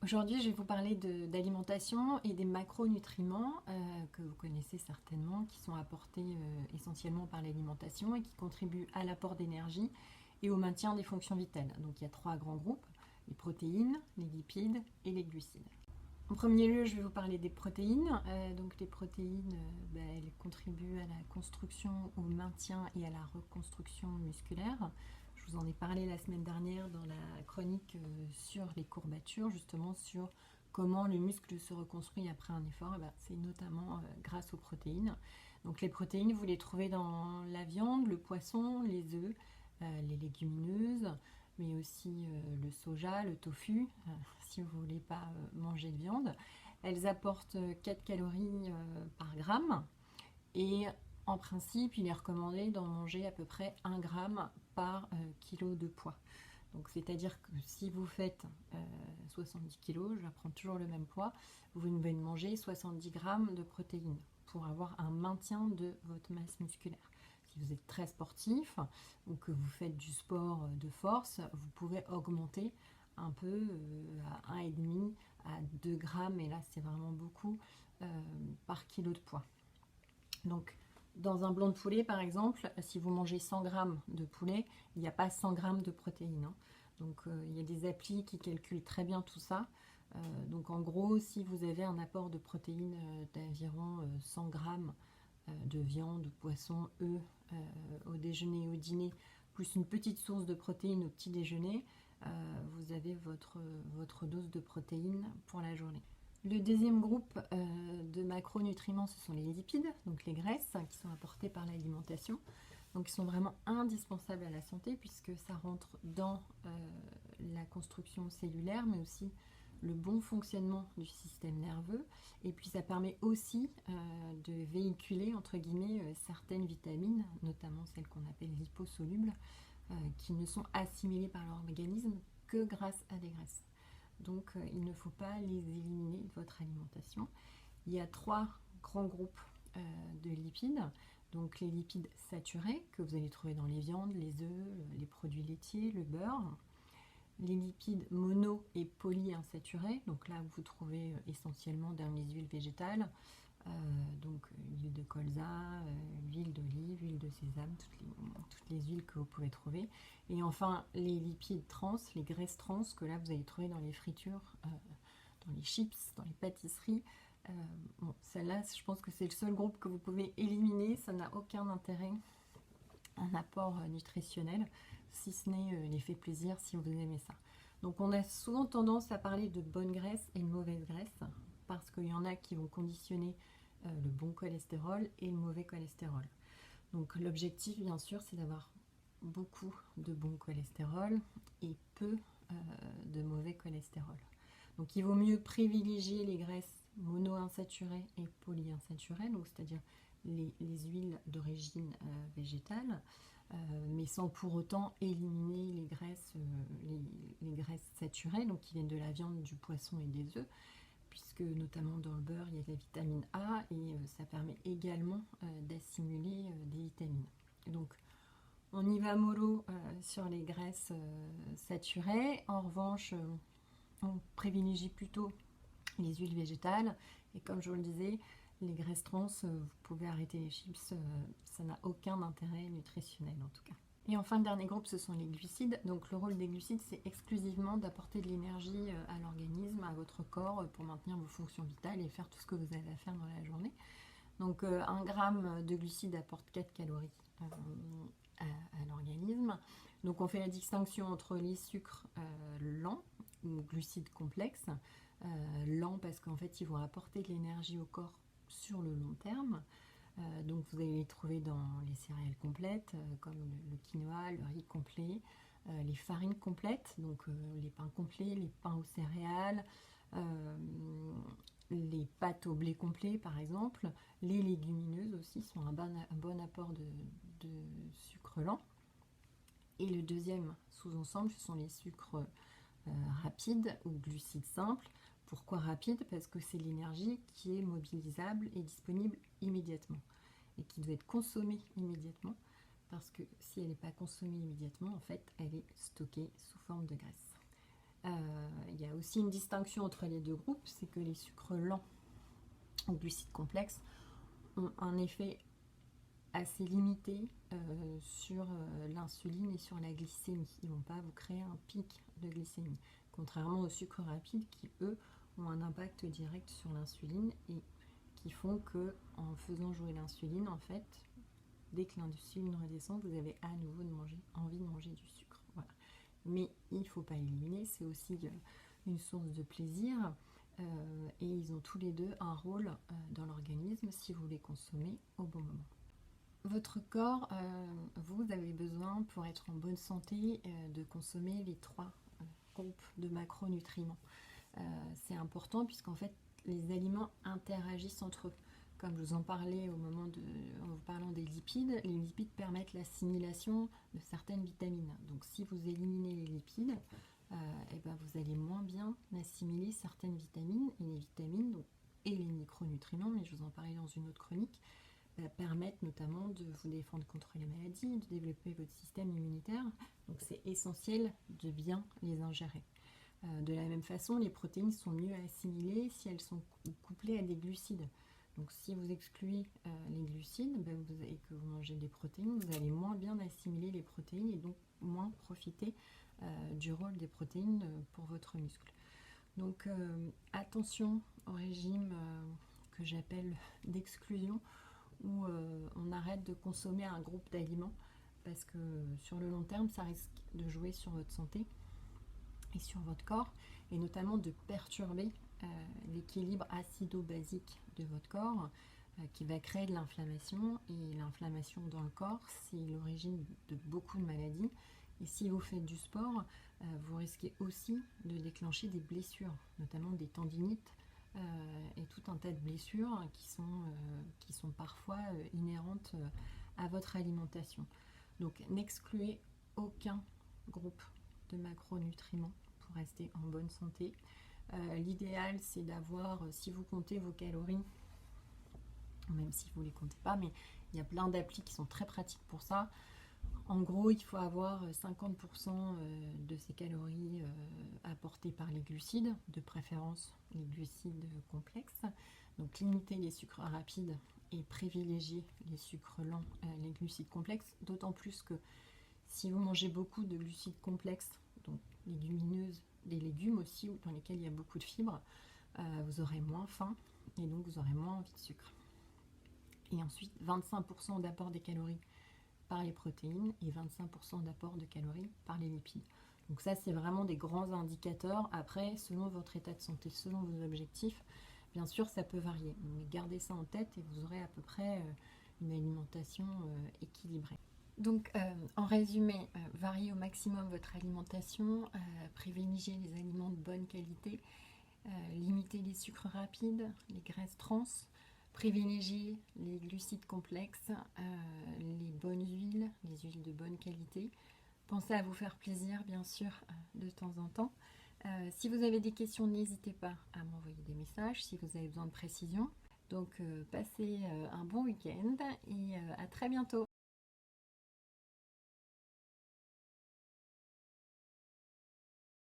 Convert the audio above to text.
Aujourd'hui, je vais vous parler d'alimentation et des macronutriments que vous connaissez certainement, qui sont apportés essentiellement par l'alimentation et qui contribuent à l'apport d'énergie et au maintien des fonctions vitales. Donc il y a trois grands groupes, les protéines, les lipides et les glucides. En premier lieu, je vais vous parler des protéines. Donc les protéines, elles contribuent à la construction, au maintien et à la reconstruction musculaire. Je vous en ai parlé la semaine dernière dans la chronique sur les courbatures, justement sur comment le muscle se reconstruit après un effort. C'est notamment grâce aux protéines. Donc les protéines, vous les trouvez dans la viande, le poisson, les œufs, les légumineuses, mais aussi le soja, le tofu, si vous ne voulez pas manger de viande. Elles apportent 4 calories par gramme et en principe, il est recommandé d'en manger à peu près 1 gramme par kilo de poids. Donc, c'est-à-dire que si vous faites 70 kg, je vais prendre toujours le même poids, vous devez manger 70 grammes de protéines pour avoir un maintien de votre masse musculaire. Si vous êtes très sportif ou que vous faites du sport de force, vous pouvez augmenter un peu à 1,5 à 2 grammes, et là c'est vraiment beaucoup, par kilo de poids. Donc, dans un blanc de poulet, par exemple, si vous mangez 100 grammes de poulet, il n'y a pas 100 grammes de protéines. Donc, il y a des applis qui calculent très bien tout ça. Donc, en gros, si vous avez un apport de protéines d'environ 100 grammes de viande, de poisson, œufs au déjeuner et au dîner, plus une petite source de protéines au petit déjeuner, vous avez votre dose de protéines pour la journée. Le deuxième groupe de macronutriments, ce sont les lipides, donc les graisses qui sont apportées par l'alimentation. Donc ils sont vraiment indispensables à la santé puisque ça rentre dans la construction cellulaire, mais aussi le bon fonctionnement du système nerveux. Et puis ça permet aussi de véhiculer, entre guillemets, certaines vitamines, notamment celles qu'on appelle liposolubles, qui ne sont assimilées par l'organisme que grâce à des graisses. Donc il ne faut pas les éliminer de votre alimentation. Il y a trois grands groupes de lipides. Donc les lipides saturés que vous allez trouver dans les viandes, les œufs, les produits laitiers, le beurre. Les lipides mono et polyinsaturés. Donc là vous trouvez essentiellement dans les huiles végétales. Donc l'huile de colza, l'huile d'olive, l'huile de sésame, toutes les huiles que vous pouvez trouver. Et enfin les lipides trans, les graisses trans que là vous allez trouver dans les fritures, dans les chips, dans les pâtisseries. Bon, celle-là, je pense que c'est le seul groupe que vous pouvez éliminer, ça n'a aucun intérêt, un apport nutritionnel, si ce n'est l'effet plaisir si vous aimez ça. Donc on a souvent tendance à parler de bonne graisse et de mauvaise graisse, parce qu'il y en a qui vont conditionner le bon cholestérol et le mauvais cholestérol. Donc l'objectif, bien sûr, c'est d'avoir beaucoup de bon cholestérol et peu de mauvais cholestérol. Donc il vaut mieux privilégier les graisses monoinsaturées et polyinsaturées, donc c'est-à-dire les huiles d'origine végétale, mais sans pour autant éliminer les graisses saturées, donc qui viennent de la viande, du poisson et des œufs, puisque notamment dans le beurre, il y a de la vitamine A et ça permet également d'assimiler des vitamines. Donc, on y va mollo sur les graisses saturées. En revanche, on privilégie plutôt les huiles végétales. Et comme je vous le disais, les graisses trans, vous pouvez arrêter les chips, ça n'a aucun intérêt nutritionnel en tout cas. Et enfin, le dernier groupe, ce sont les glucides. Donc le rôle des glucides, c'est exclusivement d'apporter de l'énergie à l'organisme, à votre corps, pour maintenir vos fonctions vitales et faire tout ce que vous avez à faire dans la journée. Donc 1 gramme de glucides apporte 4 calories à l'organisme. Donc on fait la distinction entre les sucres lents ou glucides complexes. Lents parce qu'en fait ils vont apporter de l'énergie au corps sur le long terme. Donc vous allez les trouver dans les céréales complètes comme le quinoa, le riz complet, les farines complètes, donc les pains complets, les pains aux céréales, les pâtes au blé complet par exemple. Les légumineuses aussi sont un bon apport de sucre lent. Et le deuxième sous-ensemble, ce sont les sucres rapides ou glucides simples. Pourquoi rapide? Parce que c'est l'énergie qui est mobilisable et disponible immédiatement et qui doit être consommée immédiatement, parce que si elle n'est pas consommée immédiatement, en fait, elle est stockée sous forme de graisse. Il y a aussi une distinction entre les deux groupes, c'est que les sucres lents ou glucides complexes ont un effet assez limité sur l'insuline et sur la glycémie. Ils ne vont pas vous créer un pic de glycémie, contrairement aux sucres rapides qui, eux, ont un impact direct sur l'insuline et qui font que, en faisant jouer l'insuline, en fait, dès que l'insuline redescend, vous avez à nouveau envie de manger du sucre. Voilà. Mais il ne faut pas éliminer, c'est aussi une source de plaisir. Et ils ont tous les deux un rôle dans l'organisme si vous les consommez au bon moment. Votre corps, vous avez besoin, pour être en bonne santé, de consommer les 3 groupes de macronutriments. C'est important puisqu'en fait, les aliments interagissent entre eux. Comme je vous en parlais en vous parlant des lipides, les lipides permettent l'assimilation de certaines vitamines. Donc si vous éliminez les lipides, vous allez moins bien assimiler certaines vitamines. Et les vitamines et les micronutriments, mais je vous en parlais dans une autre chronique, permettent notamment de vous défendre contre les maladies, de développer votre système immunitaire. Donc c'est essentiel de bien les ingérer. De la même façon, les protéines sont mieux assimilées si elles sont couplées à des glucides. Donc si vous excluez les glucides et que vous mangez des protéines, vous allez moins bien assimiler les protéines et donc moins profiter du rôle des protéines pour votre muscle. Donc attention au régime que j'appelle d'exclusion, où on arrête de consommer un groupe d'aliments parce que sur le long terme, ça risque de jouer sur votre santé et sur votre corps, et notamment de perturber l'équilibre acido-basique de votre corps, qui va créer de l'inflammation, et l'inflammation dans le corps, c'est l'origine de beaucoup de maladies. Et si vous faites du sport, vous risquez aussi de déclencher des blessures, notamment des tendinites, et tout un tas de blessures qui sont parfois inhérentes à votre alimentation. Donc n'excluez aucun groupe de macronutriments pour rester en bonne santé. L'idéal, c'est d'avoir, si vous comptez vos calories, même si vous ne les comptez pas, mais il y a plein d'applis qui sont très pratiques pour ça. En gros, il faut avoir 50% de ces calories apportées par les glucides, de préférence les glucides complexes. Donc limiter les sucres rapides et privilégier les sucres lents, les glucides complexes, d'autant plus que si vous mangez beaucoup de glucides complexes, donc légumineuses, des légumes aussi, dans lesquels il y a beaucoup de fibres, vous aurez moins faim et donc vous aurez moins envie de sucre. Et ensuite, 25% d'apport des calories par les protéines et 25% d'apport de calories par les lipides. Donc ça, c'est vraiment des grands indicateurs. Après, selon votre état de santé, selon vos objectifs, bien sûr, ça peut varier. Mais gardez ça en tête et vous aurez à peu près une alimentation équilibrée. Donc, en résumé, variez au maximum votre alimentation, privilégiez les aliments de bonne qualité, limitez les sucres rapides, les graisses trans, privilégiez les glucides complexes, les bonnes huiles, les huiles de bonne qualité. Pensez à vous faire plaisir, bien sûr, de temps en temps. Si vous avez des questions, n'hésitez pas à m'envoyer des messages si vous avez besoin de précision. Donc, passez un bon week-end et à très bientôt.